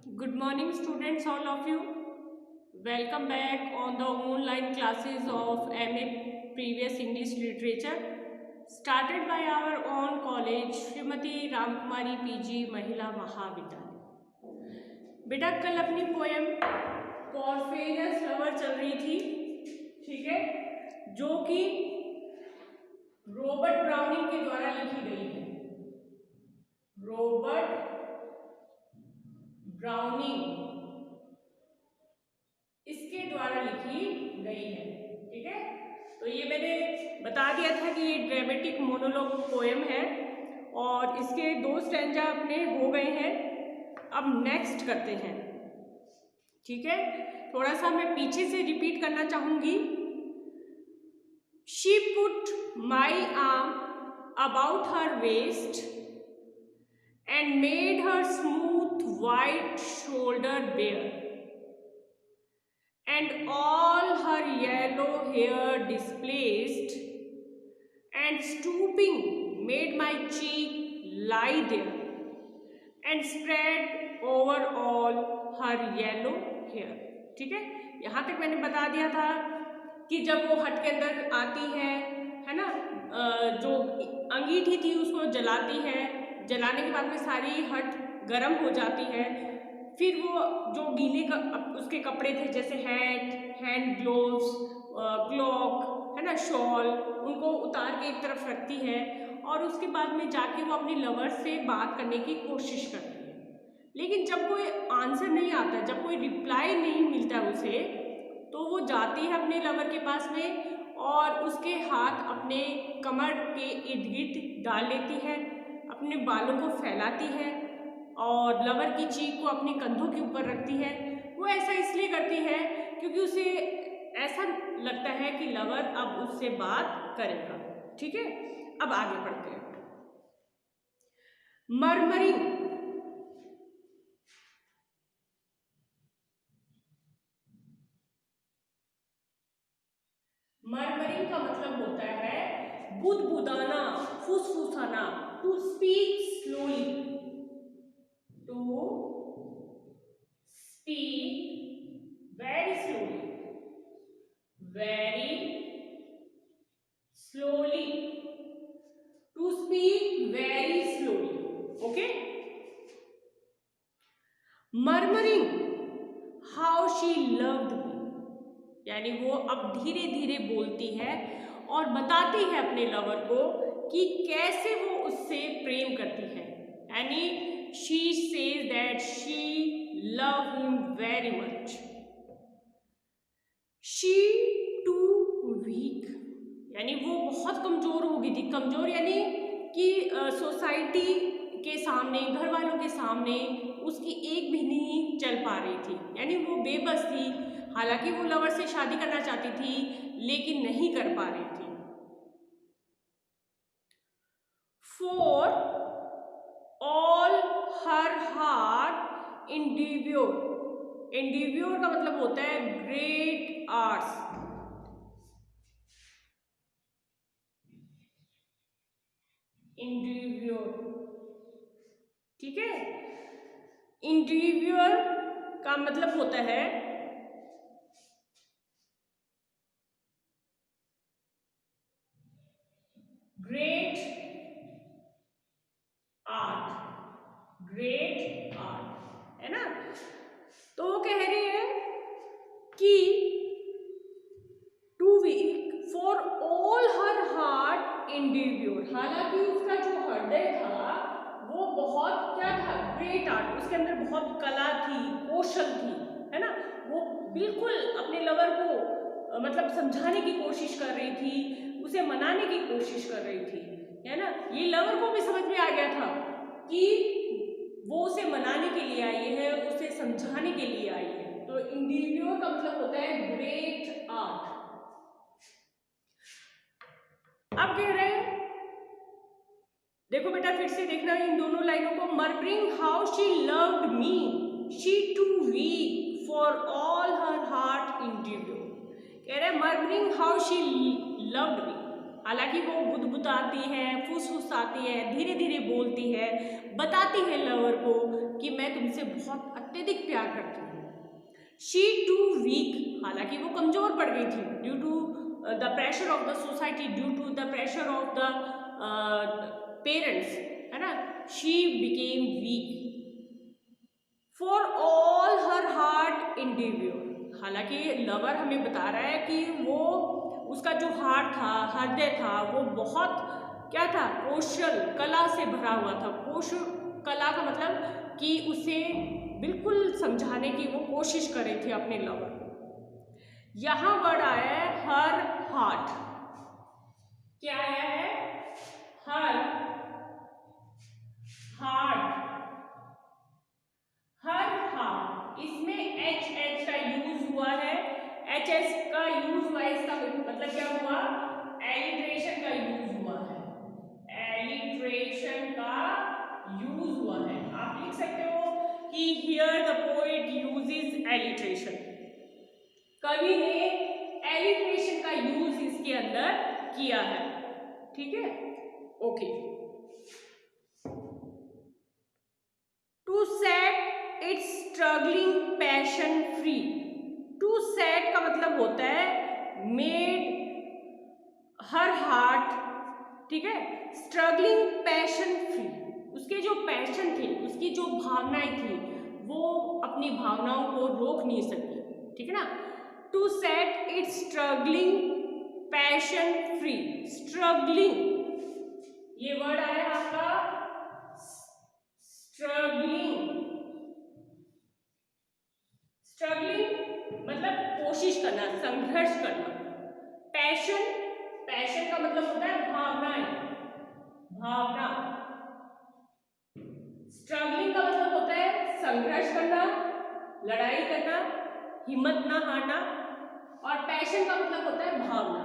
Good morning, students, all of you. Welcome back on the online classes of MA Previous English Literature, started by our own college, Srimati Ramkumari PG महिला महाविद्यालय। बेटा कल अपनी poem पॉर्फेरियस lover चल रही थी, ठीक है, जो कि रॉबर्ट ब्राउनिंग के द्वारा लिखी गई है। रॉबर्ट ब्राउनिंग इसके द्वारा लिखी गई है, ठीक है। तो ये मैंने बता दिया था कि ये ड्रामेटिक मोनोलॉग पोएम है और इसके 2 स्टैंजा अपने हो गए हैं। अब नेक्स्ट करते हैं, ठीक है। थोड़ा सा मैं पीछे से रिपीट करना चाहूंगी। She put my arm about her waist and made her smooth white shoulder bare and all her yellow hair displaced, and stooping made my cheek lie there and spread over all her yellow hair। ठीक है, यहाँ तक मैंने बता दिया था कि जब वो हट के अंदर आती है ना, जो अंगीठी थी उसको जलाती है, जलाने के बाद में सारी हट गर्म हो जाती है। फिर वो जो गीले उसके कपड़े थे, जैसे हैंड ग्लोव्स, क्लॉक है ना, शॉल, उनको उतार के एक तरफ रखती है और उसके बाद में जाके वो अपनी लवर से बात करने की कोशिश करती है। लेकिन जब कोई आंसर नहीं आता, जब कोई रिप्लाई नहीं मिलता उसे, तो वो जाती है अपने लवर के पास में और उसके हाथ अपने कमर के इर्द गिर्द डाल लेती है, अपने बालों को फैलाती है और लवर की चीख को अपने कंधों के ऊपर रखती है। वो ऐसा इसलिए करती है क्योंकि उसे ऐसा लगता है कि लवर अब उससे बात करेगा, ठीक है। अब आगे बढ़ते हैं। मरमरिंग, मरमरिंग का मतलब होता है बुदबुदाना, फुसफुसाना, to speak slowly, to speak very slowly, very slowly, to speak very slowly, okay। murmuring how she loved me, यानी वो अब धीरे धीरे बोलती है और बताती है अपने लवर को कि कैसे वो उससे प्रेम करती है। यानी she says that she love him very much, she weak, यानी वो बहुत कमजोर हो गई थी। कमजोर यानी कि सोसाइटी के सामने, घर वालों के सामने उसकी एक भी नहीं चल पा रही थी, यानी वो बेबस थी। हालांकि वो लवर से शादी करना चाहती थी लेकिन नहीं कर पा रही थी। फॉर ऑल हर हार्ट इंडिव्योर, इंडिव्योर का मतलब होता है ग्रेट आर्ट्स, इंडिव्योर, ठीक है। इंडिव्योर का मतलब होता है ग्रेट आर्ट, ग्रेट आर्ट, है ना। तो वो कह रही है कि too weak for all her heart endeavour, हालांकि उसका जो हृदय था वो बहुत क्या था, ग्रेट आर्ट, उसके अंदर बहुत कला थी, कौशल थी, है ना। वो बिल्कुल अपने लवर को मतलब समझाने की कोशिश कर रही थी, उसे मनाने की कोशिश कर रही थी, है ना। ये लवर को भी समझ में आ गया था कि वो उसे मनाने के लिए आई है, उसे समझाने के लिए आई है। तो इंडिव्योर का मतलब होता है ग्रेट आर्ट। अब कह रहे हैं, देखो बेटा फिर से देखना इन दोनों लाइनों को। Murmuring how she loved me, she too weak for all her heart endeavour. कह रहे हैं murmuring how she loved me, हालांकि वो बुदबुदाती है, फुसफुसाती है, धीरे धीरे बोलती है, बताती है लवर को कि मैं तुमसे बहुत अत्यधिक प्यार करती हूँ। शी टू वीक, हालांकि वो कमजोर पड़ गई थी due to the pressure of the society, due to the pressure of the parents, है ना। She became weak for all her heart interior, हालांकि लवर हमें बता रहा है कि वो उसका जो हार्ट था, हृदय था, वो बहुत क्या था, कौशल कला से भरा हुआ था। कौशल कला का मतलब कि उसे बिल्कुल समझाने की वो कोशिश कर रही थी अपने लवर को। यहाँ वर्ड आया है हर हार्ट, क्या आया है, हर हार्ट, हर हार्ट, इसमें एच एच का यूज हुआ है, एच एच का यूज हुआ है, इसका मतलब क्या हुआ, एलिट्रेशन का यूज हुआ है, एलिट्रेशन का यूज हुआ है। आप लिख सकते हो कि here the poet uses alliteration, कवि ने एलिट्रेशन का यूज इसके अंदर किया है, ठीक है, okay. To set its struggling passion free, to set का मतलब होता है मेड हर हार्ट, ठीक है, स्ट्रगलिंग पैशन फ्री, उसके जो पैशन थे, उसकी जो भावनाएं थी, वो अपनी भावनाओं को रोक नहीं सकी, ठीक है ना। To set its struggling passion free, struggling, ये वर्ड आया आपका स्ट्रगलिंग, स्ट्रगलिंग मतलब कोशिश करना, संघर्ष करना। पैशन, पैशन का मतलब होता है भावनाएं, भावना। स्ट्रगलिंग का मतलब होता है संघर्ष करना, लड़ाई करना, हिम्मत ना हारना, और पैशन का मतलब होता है भावना।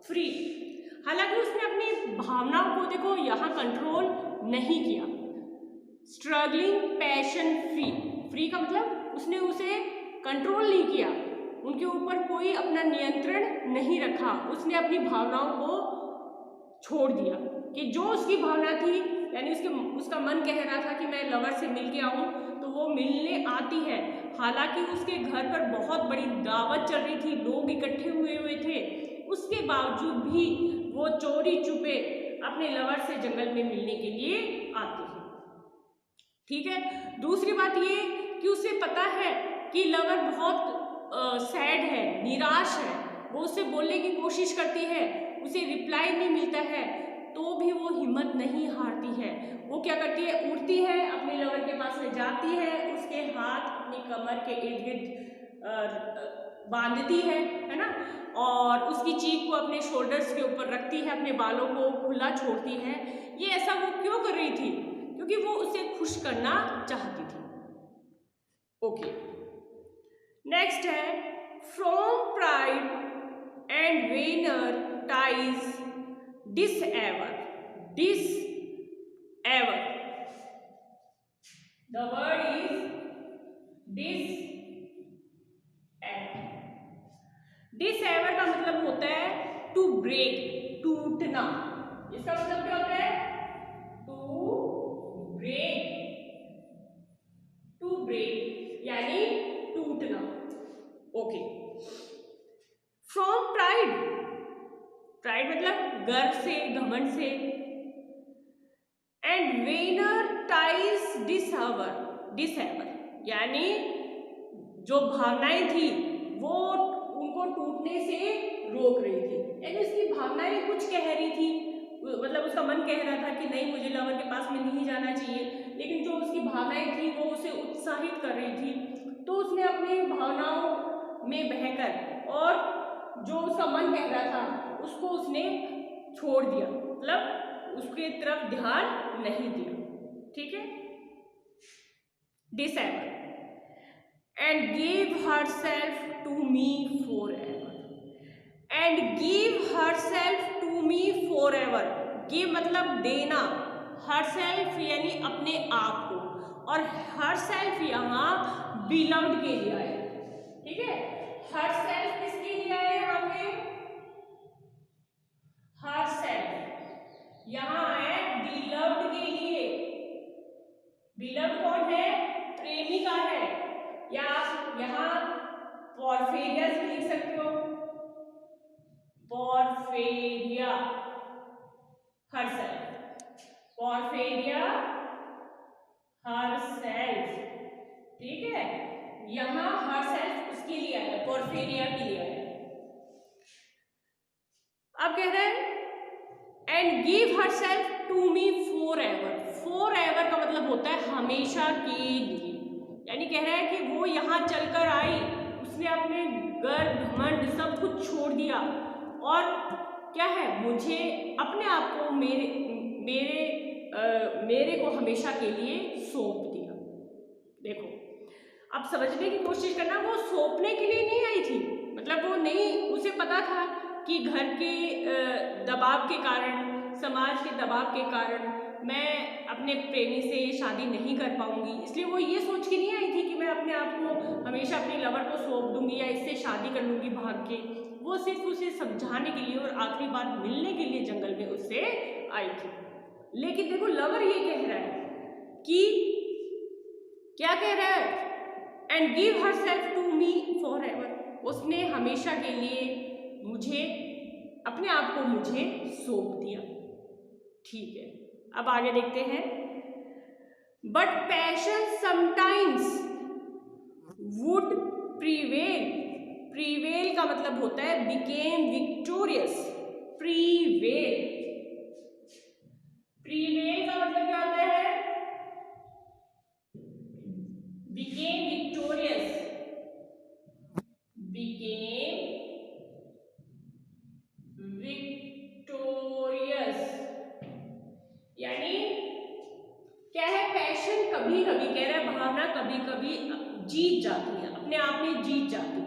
फ्री, हालांकि उसने अपनी भावनाओं को देखो यहाँ कंट्रोल नहीं किया। स्ट्रगलिंग पैशन फ्री, फ्री का मतलब उसने उसे कंट्रोल नहीं किया, उनके ऊपर कोई अपना नियंत्रण नहीं रखा, उसने अपनी भावनाओं को छोड़ दिया कि जो उसकी भावना थी, यानी उसका मन कह रहा था कि मैं लवर से मिल के आऊँ, तो वो मिलने आती है। हालांकि उसके घर पर बहुत बड़ी दावत चल रही थी, लोग इकट्ठे हुए थे, उसके बावजूद भी वो चोरी छुपे अपने लवर से जंगल में मिलने के लिए आती है, ठीक है। दूसरी बात ये कि उसे पता है कि लवर बहुत सैड है, निराश है, वो उससे बोलने की कोशिश करती है, उसे रिप्लाई नहीं मिलता है, तो भी वो हिम्मत नहीं हारती है। वो क्या करती है, उड़ती है, अपने लवर के पास में जाती है, उसके हाथ अपनी कमर के इर्द गिर्द बांधती है ना, और उसकी चीख को अपने शोल्डर्स के ऊपर रखती है, अपने बालों को खुला छोड़ती है। ये ऐसा वो क्यों कर रही थी, क्योंकि वो उसे खुश करना चाहती थी, ओके। नेक्स्ट है from pride and vainer ties dissever, dissever, the word is dissever. Dissever का मतलब होता है टू ब्रेक, टूटना, इसका मतलब क्या होता है, टू ब्रेक, टू ब्रेक यानी टूटना, ओके। फ्रॉम प्राइड, प्राइड मतलब गर्व से, घमंड से, एंड वेनर टाइज डिसएवर, डिसएवर यानी जो भावनाएं थी वो उनको टूटने से रोक रही थी, यानी उसकी भावनाएं कुछ कह रही थी, मतलब उसका मन कह रहा था कि नहीं मुझे लवर के पास में नहीं जाना चाहिए, लेकिन जो उसकी भावनाएं थी वो उसे उत्साहित कर रही थी, तो उसने अपनी भावनाओं में बहकर और जो उसका मन कह रहा था उसको उसने छोड़ दिया, मतलब उसके तरफ ध्यान नहीं दिया, ठीक है। Dissever and give herself to me forever, and give herself to me forever, give मतलब देना, हरसेल्फ यानी अपने आप को, और हरसेल्फ यहाँ बिलव्ड के लिए आया, ठीक है। हरसेल्फ किसके लिए आया यहाँ पे, हर यहाँ है बिलव्ड के लिए। बिलव्ड कौन है? प्रेमिका है। या आप यहाँ पॉर्फेरियस लिख सकते हो, पॉर्फेरिया हरसेल्फ, पॉर्फेरिया हरसेल्फ, ठीक है। यहाँ हरसेल्फ उसके लिए आया, पॉर्फेरिया के लिए आया। अब कह रहे हैं and give herself to me forever. Forever का मतलब होता है हमेशा के लिए, यानी कह रहा है कि वो यहाँ चलकर आई, उसने अपने गर्व घमंड सब कुछ छोड़ दिया और क्या है, मुझे अपने आप को मेरे को हमेशा के लिए सौंप दिया। देखो अब समझने की कोशिश करना, वो सौंपने के लिए नहीं आई थी, मतलब वो नहीं, उसे पता था कि घर के दबाव के कारण, समाज के दबाव के कारण मैं अपने प्रेमी से शादी नहीं कर पाऊंगी, इसलिए वो ये सोच के नहीं आई थी कि मैं अपने आप को हमेशा अपने लवर को सौंप दूंगी या इससे शादी कर लूंगी भाग के। वो सिर्फ उसे समझाने के लिए और आखिरी बार मिलने के लिए जंगल में उससे आई थी। लेकिन देखो लवर ये कह रहा है कि क्या कह रहा है, and give herself to me forever, उसने हमेशा के लिए मुझे, अपने आप को मुझे सौंप दिया। ठीक है, अब आगे देखते हैं। But passion sometimes would prevail. Prevail का मतलब होता है बिकेम विक्टोरियस। प्रीवेल, प्रीवेल का मतलब क्या होता है? बिकेम विक्टोरियस, बिकेम विक्टोरियस, यानी क्या है, पैशन कभी कभी, कह रहा है भावना कभी कभी जीत जाती है, अपने आप में जीत जाती है।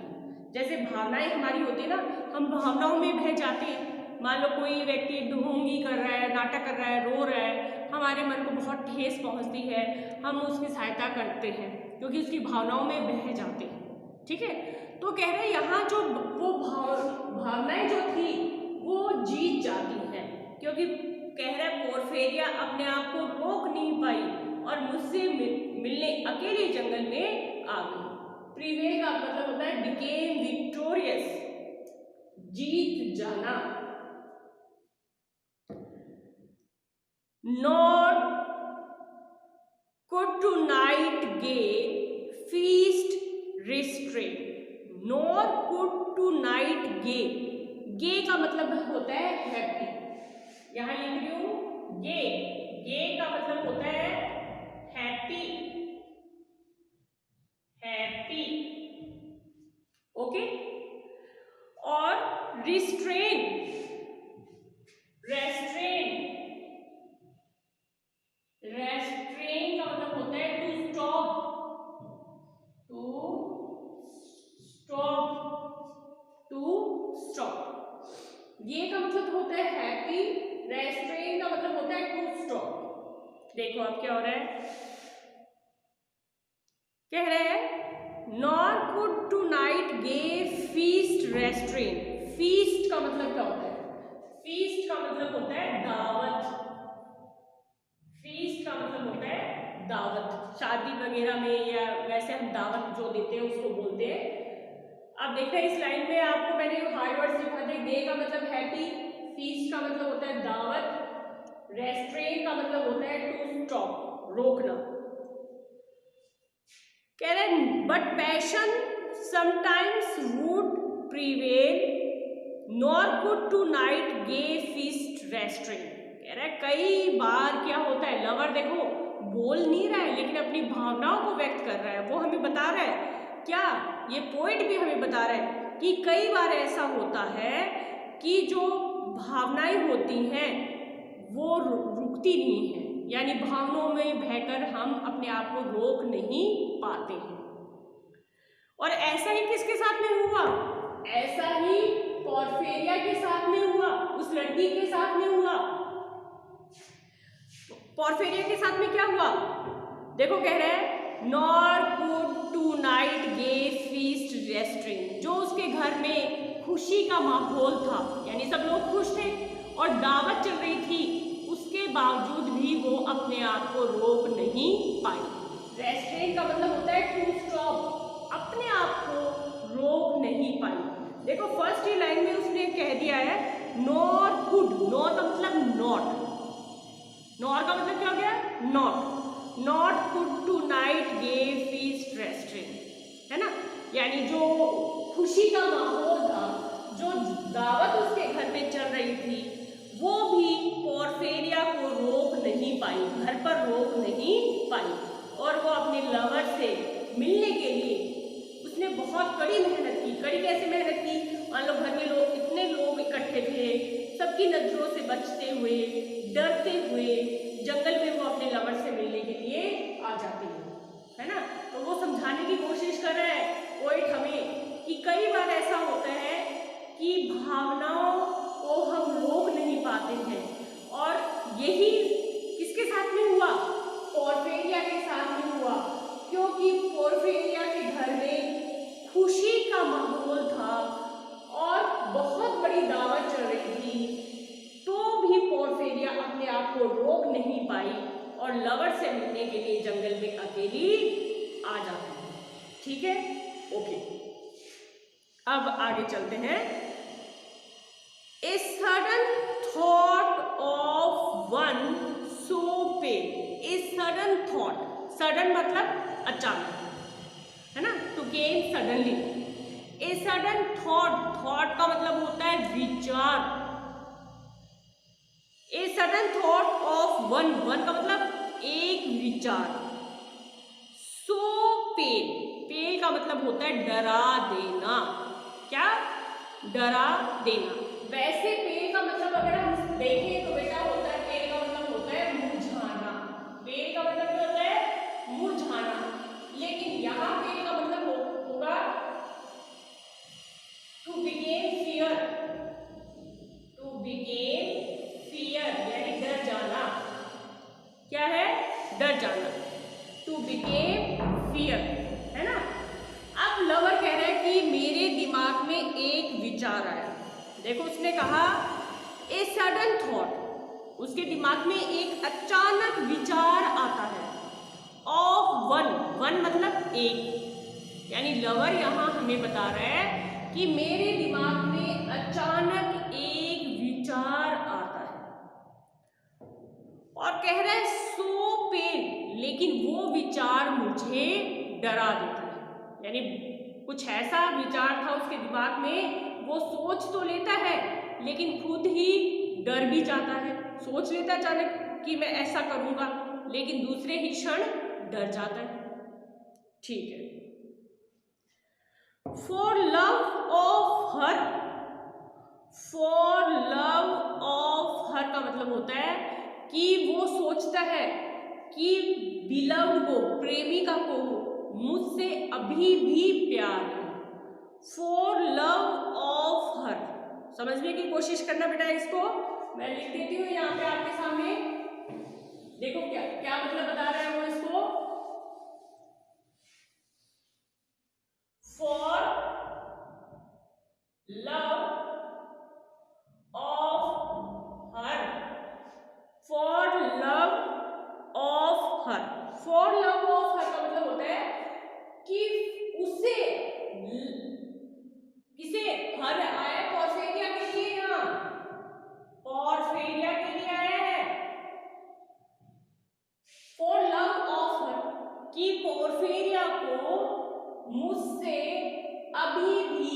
जैसे भावनाएं हमारी होती है ना, हम भावनाओं में बह जाते हैं। मान लो कोई व्यक्ति ढोंगी कर रहा है, नाटक कर रहा है, रो रहा है, हमारे मन को बहुत ठेस पहुंचती है, हम उसकी सहायता करते हैं क्योंकि उसकी भावनाओं में बह जाते हैं। ठीक है, तो कह रहे हैं यहाँ जो वो भावनाएं जो थी वो जीत जाती है, क्योंकि कह रहा है पोर्फेरिया अपने आप को रोक नहीं पाई और मुझसे मिलने अकेले जंगल में आ गई। प्रीवेल का मतलब होता है बिकेम विक्टोरियस, जीत जाना। Nor could tonight gay feast restrain. Nor could tonight gay, gay का मतलब होता है हैप्पी, यहां लिख रही हूं गे, गे का मतलब होता है हैप्पी, हैप्पी, ओके। और रिस्ट्रेन, रेस्ट्रेन, रेस्ट्रेन का मतलब होता है to stop, to stop, to stop. ये का मतलब होता है हैप्पी, रेस्ट्रेन का मतलब होता है टू स्टॉप। देखो अब क्या हो रहा है, कह रहे हैं nor could tonight gay feast restrain. Feast का मतलब क्या होता है? फीस्ट का मतलब होता है दावत, फीस्ट का मतलब होता है दावत, शादी वगैरह में या वैसे हम दावत जो देते हैं उसको बोलते हैं। अब देखते हैं इस लाइन में आपको मैंने हार्ड वर्ड्स लिखा थे, गे का मतलब हैप्पी, फीस्ट का मतलब होता है दावत, रेस्ट्रेन का मतलब होता है टू स्टॉप, रोकना। कह रहे but passion sometimes would prevail nor could tonight gay feast restrain. कह रहा है कई बार क्या होता है, लवर देखो बोल नहीं रहा है लेकिन अपनी भावनाओं को व्यक्त कर रहा है, वो हमें बता रहा है, क्या ये पोएट भी हमें बता रहा है कि कई बार ऐसा होता है कि जो भावनाएं होती हैं वो रुकती नहीं है, यानी भावनाओं में बहकर हम अपने आप को रोक नहीं पाते हैं। और ऐसा ही किसके साथ में हुआ? ऐसा ही पोर्फेरिया के साथ में हुआ, उस लड़की के साथ में हुआ। पोर्फेरिया के साथ में क्या हुआ देखो, कह रहे हैं nor could tonight gay feast restrain. जो उसके घर में खुशी का माहौल था, यानी सब लोग खुश थे और दावत चल रही थी, अपने आप को रोक नहीं पाई। रेस्ट्रेन का मतलब होता है टू स्टॉप, अपने आप को रोक नहीं पाई। देखो फर्स्ट ही लाइन में उसने कह दिया है नॉर कुड, नॉर का मतलब नॉट, नॉर का मतलब क्या हो गया, not, not could tonight gave feast restrain, है ना, यानी जो खुशी का माहौल था, जो दावत उसके घर पे चल रही थी, वो भी पोर्फेरिया को रोक नहीं पाई, घर पर रोक नहीं पाई, और वो अपने लवर से मिलने के लिए उसने बहुत कड़ी मेहनत की। कड़ी कैसे मेहनत की, मान लो घर में लोग, इतने लोग इकट्ठे थे, सबकी नजरों से बचते हुए, डरते हुए जंगल में वो अपने लवर से मिलने के लिए आ जाती है ना। तो वो समझाने की कोशिश कर रहा है पोएट हमें कि कई बार ऐसा होता है कि भावनाओं को हम रोक नहीं पाते हैं, और यही किसके साथ में हुआ, पोर्फेरिया के साथ में हुआ, क्योंकि पोर्फेरिया के घर में खुशी का माहौल था और बहुत बड़ी दावत चल रही थी, तो भी पोर्फेरिया अपने आप को रोक नहीं पाई और लवर से मिलने के लिए जंगल में अकेली आ जाती है। ठीक है, ओके, अब आगे चलते हैं। A sudden thought of one so pale, a sudden thought, sudden मतलब अचानक, है ना, to came suddenly. A sudden thought, thought का मतलब होता है विचार। A sudden thought of one, one का मतलब एक विचार। सो पेल, पेल का मतलब होता है डरा देना, क्या, डरा देना। वैसे पेल का मतलब अगर हम देखें तो बेटा होता है, पेल का मतलब होता है मुरझाना, पेल का मतलब क्या होता है, मुरझाना, लेकिन यहाँ पेल का मतलब होगा to became fear, to became fear यानी डर जाना, क्या है, डर जाना, टू बिकेम फियर, है ना। अब लवर कह रहा है कि मेरे दिमाग में एक विचार आया। देखो उसने कहा ए सडन थॉट, उसके दिमाग में एक अचानक विचार आता है, ऑफ वन, वन मतलब एक, यानी लवर यहाँ हमें बता रहा है कि मेरे दिमाग में अचानक एक विचार आता है, और कह रहा है सो पेन, लेकिन वो विचार मुझे डरा देता है, यानी कुछ ऐसा विचार था उसके दिमाग में, वो सोच तो लेता है लेकिन खुद ही डर भी जाता है, सोच लेता है अचानक कि मैं ऐसा करूंगा, लेकिन दूसरे ही क्षण डर जाता है। ठीक है, for love of her, for love of her का मतलब होता है कि वो सोचता है कि बिलव्ड को, प्रेमिका को मुझसे अभी भी प्यार है। फॉर लव ऑफ हर, समझने की कोशिश करना बेटा, इसको मैं लिख देती हूँ यहाँ पे आपके सामने। देखो क्या क्या मतलब बता रहा है वो इसको, for love of her, for love of her, for love of her का मतलब होता है कि उसे, किसे, हर आया पोर्फेरिया के लिए, यहाँ पोर्फेरिया के लिए आया है, फॉर लव ऑफ हर, कि पोर्फेरिया को मुझसे अभी भी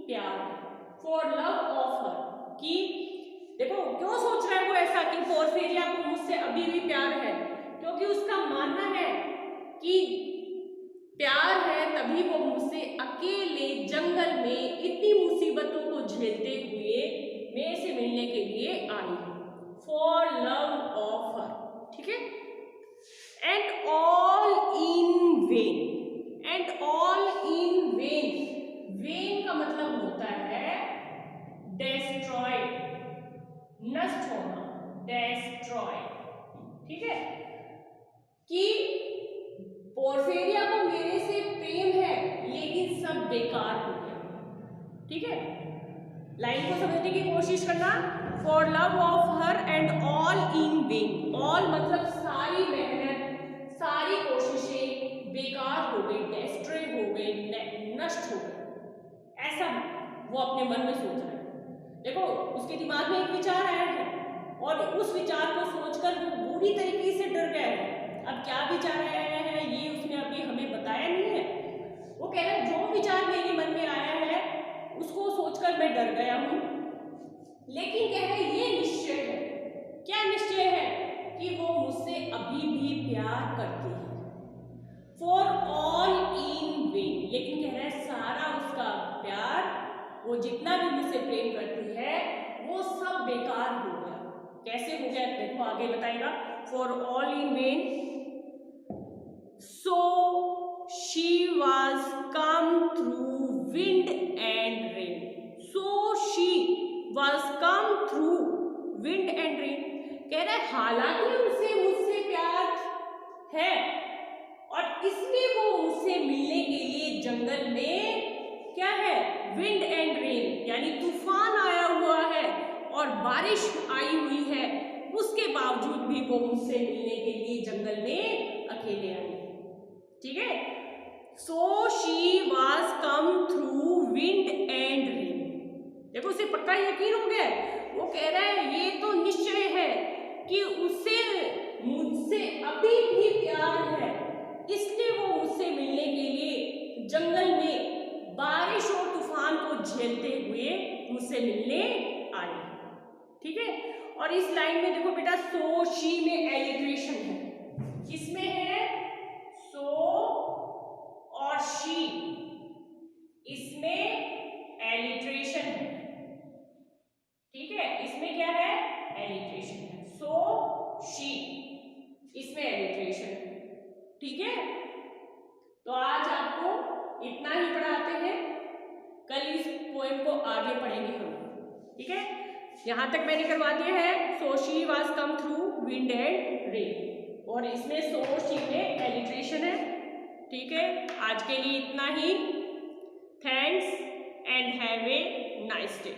प्यार है, फॉर लव ऑफ हर, कि देखो क्यों सोच रहा है वो ऐसा कि पोर्फेरिया को मुझसे अभी भी प्यार है, क्योंकि उसका मानना है कि प्यार है तभी वो मुझसे अकेले जंगल में इतनी मुसीबतों को झेलते हुए मेरे से मिलने के लिए आई, फॉर लव ऑफ हर, ठीक है। And all in when, and all in when, when का मतलब होता है डेस्ट्रॉय, नष्ट होना, डेस्ट्रॉय, ठीक है, कि पोर्फेरिया को मेरे से प्रेम है लेकिन सब बेकार हो गया, ठीक है। लाइन को समझने की कोशिश करना, for love of her and all in when, all मतलब सारे वो अपने मन में सोच रहा है। देखो उसके दिमाग में एक विचार आया है और उस विचार को सोचकर वो बुरी तरीके से डर गया है। अब क्या विचार आया है ये उसने अभी हमें बताया नहीं है। वो कह रहा है जो विचार मेरे मन में आया है उसको सोचकर मैं डर गया हूं, लेकिन कह रहे ये निश्चय है। क्या निश्चय है? कि वो मुझसे अभी भी प्यार करती है। फॉर ऑल इन वेन, लेकिन कह रहा है सारा उसका प्यार, वो जितना भी मुझसे प्रेम करती है वो सब बेकार हो गया। कैसे हो गया देखो आगे बताएगा। For all in when, so she was come through wind and rain. So she was come through wind and rain. कह रहा है हालांकि उसे मुझसे प्यार है और इसलिए वो मुझसे मिलने के लिए जंगल में क्या है, विंड एंड रेन यानी तूफान आया हुआ है और बारिश आई हुई है, उसके बावजूद भी वो मुझसे मिलने के लिए जंगल में अकेले आई। ठीक है, so she was come through wind and rain. देखो उसे पक्का यकीन हो गया। वो कह रहा है ये तो निश्चय है कि उसे मुझसे अभी भी प्यार है, इसलिए वो मुझसे मिलने के लिए जंगल में बारिश और तूफान को झेलते हुए मुझसे मिलने आए। ठीक है, और इस लाइन में देखो बेटा सो शी में एलिट्रेशन है। किसमें है? सो और शी, इसमें एलिट्रेशन है। ठीक है, इसमें क्या है? एलिट्रेशन है। सो शी, इसमें एलिट्रेशन है। ठीक है, तो आज आपको इतना ही पढ़ाते हैं, कल इस पोएम को आगे पढ़ेंगे हम। ठीक है, यहां तक मैंने करवा दिया है। So she was come through wind and rain, और इसमें सो शी में एलिट्रेशन है। ठीक है, आज के लिए इतना ही। Thanks and have a nice day.